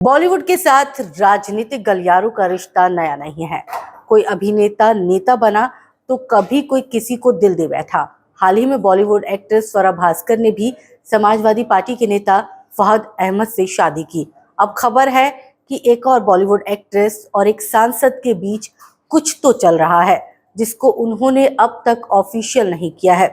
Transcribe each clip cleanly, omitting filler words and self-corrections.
बॉलीवुड के साथ राजनीतिक गलियारों का रिश्ता नया नहीं है। कोई अभिनेता नेता बना तो कभी कोई किसी को दिल दे बैठा। हाल ही में बॉलीवुड एक्ट्रेस स्वरा भास्कर ने भी समाजवादी पार्टी के नेता फहद अहमद से शादी की। अब खबर है कि एक और बॉलीवुड एक्ट्रेस और एक सांसद के बीच कुछ तो चल रहा है, जिसको उन्होंने अब तक ऑफिशियल नहीं किया है।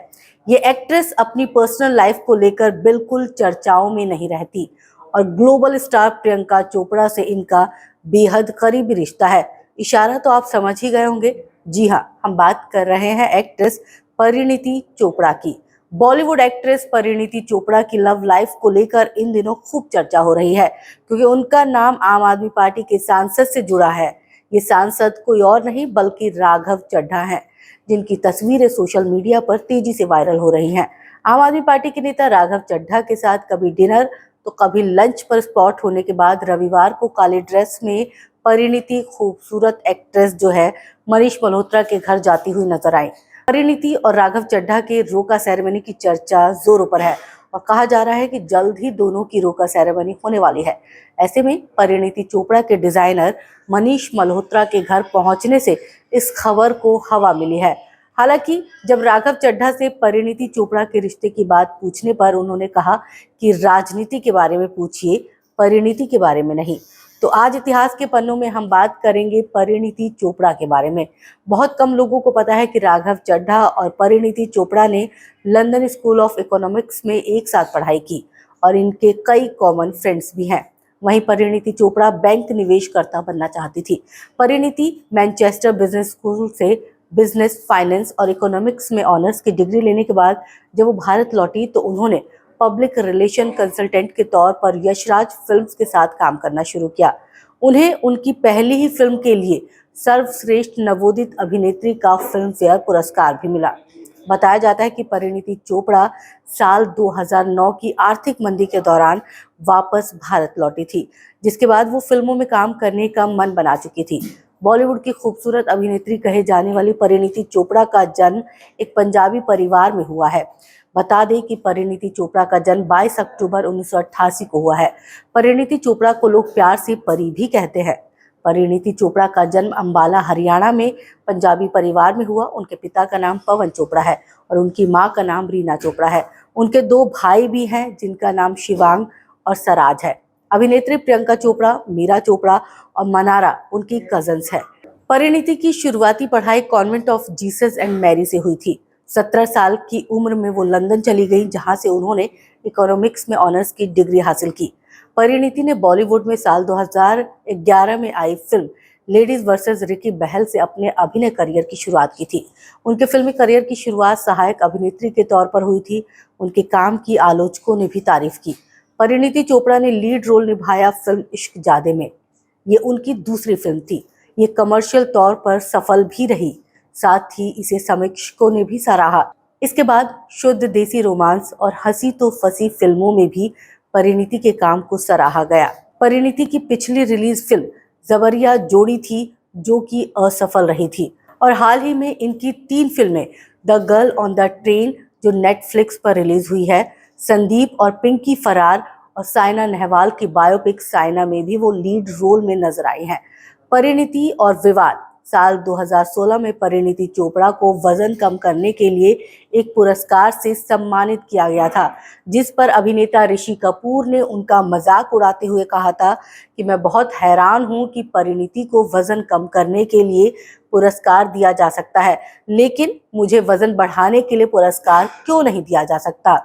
ये एक्ट्रेस अपनी पर्सनल लाइफ को लेकर बिल्कुल चर्चाओं में नहीं रहती और ग्लोबल स्टार प्रियंका चोपड़ा से इनका बेहद करीबी रिश्ता है। इशारा तो आप समझ ही गए होंगे। जी हाँ, हम बात कर रहे हैं एक्ट्रेस परिणीति चोपड़ा की। बॉलीवुड एक्ट्रेस परिणीति चोपड़ा की लव लाइफ को लेकर इन दिनों खूब चर्चा हो रही है, क्योंकि उनका नाम आम आदमी पार्टी के सांसद से जुड़ा है। ये सांसद कोई और नहीं बल्कि राघव चड्ढा हैं, जिनकी तस्वीरें सोशल मीडिया पर तेजी से वायरल हो रही हैं। आम आदमी पार्टी के नेता राघव चड्ढा के साथ कभी डिनर तो कभी लंच पर स्पॉट होने के बाद रविवार को काले ड्रेस में परिणीति खूबसूरत एक्ट्रेस जो है मनीष मल्होत्रा के घर जाती हुई नजर आई। परिणीति और राघव चड्ढा के रोका सेरेमनी की चर्चा जोरों पर है और कहा जा रहा है कि जल्द ही दोनों की रोका सेरेमनी होने वाली है। ऐसे में परिणीति चोपड़ा के डिजाइनर मनीष मल्होत्रा के घर पहुंचने से इस खबर को हवा मिली है। हालांकि जब राघव चड्ढा से परिणीति चोपड़ा के रिश्ते की बात पूछने पर उन्होंने कहा कि राजनीति के बारे में पूछिए, परिणीति के बारे में नहीं। तो आज इतिहास के पन्नों में हम बात करेंगे परिणीति चोपड़ा के बारे में। बहुत कम लोगों को पता है कि राघव चड्ढा और परिणीति चोपड़ा ने लंदन स्कूल ऑफ इकोनॉमिक्स में एक साथ पढ़ाई की और इनके कई कॉमन फ्रेंड्स भी हैं। वहीं परिणीति चोपड़ा बैंक निवेशकर्ता बनना चाहती थी। परिणीति मैनचेस्टर बिजनेस स्कूल से बिजनेस, फाइनेंस और इकोनॉमिक्स में ऑनर्स की डिग्री लेने के बाद जब वो भारत लौटी तो उन्होंने पब्लिक रिलेशन कंसल्टेंट के तौर पर यशराज फिल्म्स के साथ काम करना शुरू किया। उन्हें उनकी पहली ही फिल्म के लिए सर्वश्रेष्ठ नवोदित अभिनेत्री का फिल्म फेयर पुरस्कार भी मिला। बताया जाता है कि परिणीति चोपड़ा साल 2009 की आर्थिक मंदी के दौरान वापस भारत लौटी थी, जिसके बाद वो फिल्मों में काम करने का मन बना चुकी थी। बॉलीवुड की खूबसूरत अभिनेत्री कहे जाने वाली परिणीति चोपड़ा का जन्म एक पंजाबी परिवार में हुआ है। बता दें कि परिणीति चोपड़ा का जन्म 22 अक्टूबर 1988 को हुआ है। परिणीति चोपड़ा को लोग प्यार से परी भी कहते हैं। परिणीति चोपड़ा का जन्म अंबाला, हरियाणा में पंजाबी परिवार में हुआ। उनके पिता का नाम पवन चोपड़ा है और उनकी मां का नाम रीना चोपड़ा है। उनके दो भाई भी हैं, जिनका नाम शिवांग और सराज है। अभिनेत्री प्रियंका चोपड़ा, मीरा चोपड़ा और मनारा उनकी कजन्स है। परिणीति की शुरुआती पढ़ाई Convent of Jesus and Mary से हुई थी। 17 साल की उम्र में वो लंदन चली गई, जहां से उन्होंने इकोनॉमिक्स में ऑनर्स की डिग्री हासिल की। परिणीति ने बॉलीवुड में साल 2011 में आई फिल्म लेडीज वर्सेस रिकी बहल से अपने अभिनय करियर की शुरुआत की थी। उनके फिल्मी करियर की शुरुआत सहायक अभिनेत्री के तौर पर हुई थी। उनके काम की आलोचकों ने भी तारीफ की। परिणीति चोपड़ा ने लीड रोल निभाया फिल्म इश्क जादे में। ये उनकी दूसरी फिल्म थी। ये कमर्शियल तौर पर सफल भी रही, साथ ही इसे समीक्षकों ने भी सराहा। इसके बाद शुद्ध देसी रोमांस और हंसी तो फंसी फिल्मों में भी परिणीति के काम को सराहा गया। परिणीति की पिछली रिलीज फिल्म जबरिया जोड़ी थी, जो कि असफल रही थी, और हाल ही में इनकी 3 फिल्में the girl on the train जो नेटफ्लिक्स पर रिलीज हुई है, संदीप और पिंकी फरार और साइना नेहवाल की बायोपिक साइना में भी वो लीड रोल में नजर आई हैं। परिणीति और विवाद। साल 2016 में परिणीति चोपड़ा को वजन कम करने के लिए एक पुरस्कार से सम्मानित किया गया था, जिस पर अभिनेता ऋषि कपूर ने उनका मजाक उड़ाते हुए कहा था कि मैं बहुत हैरान हूं कि परिणीति को वजन कम करने के लिए पुरस्कार दिया जा सकता है, लेकिन मुझे वजन बढ़ाने के लिए पुरस्कार क्यों नहीं दिया जा सकता।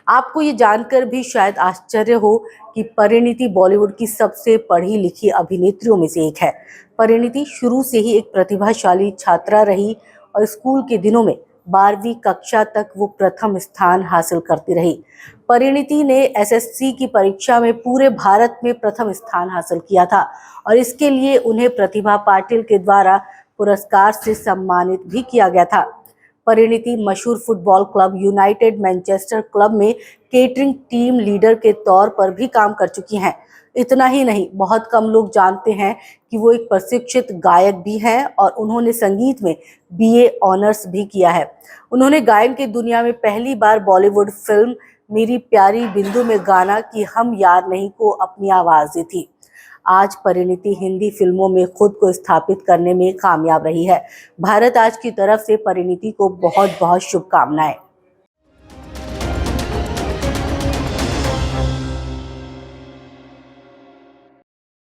आपको ये जानकर भी शायद आश्चर्य हो कि परिणीति बॉलीवुड की सबसे पढ़ी लिखी अभिनेत्रियों में से एक है। परिणीति शुरू से ही एक प्रतिभाशाली छात्रा रही और स्कूल के दिनों में 12वीं कक्षा तक वो प्रथम स्थान हासिल करती रही। परिणीति ने एसएससी की परीक्षा में पूरे भारत में प्रथम स्थान हासिल किया था और इसके लिए उन्हें प्रतिभा पाटिल के द्वारा पुरस्कार से सम्मानित भी किया गया था। परिणीति मशहूर football club United Manchester club में केटरिंग टीम लीडर के तौर पर भी काम कर चुकी हैं। इतना ही नहीं, बहुत कम लोग जानते हैं कि वो एक प्रशिक्षित गायक भी हैं और उन्होंने संगीत में बीए ऑनर्स भी किया है। उन्होंने गायन की दुनिया में पहली बार बॉलीवुड फिल्म मेरी प्यारी बिंदु में गाना कि हम यार नहीं को अपनी आवाज दी थी। आज परिणीति हिंदी फिल्मों में खुद को स्थापित करने में कामयाब रही है। भारत आज की तरफ से परिणीति को बहुत बहुत शुभकामनाएं।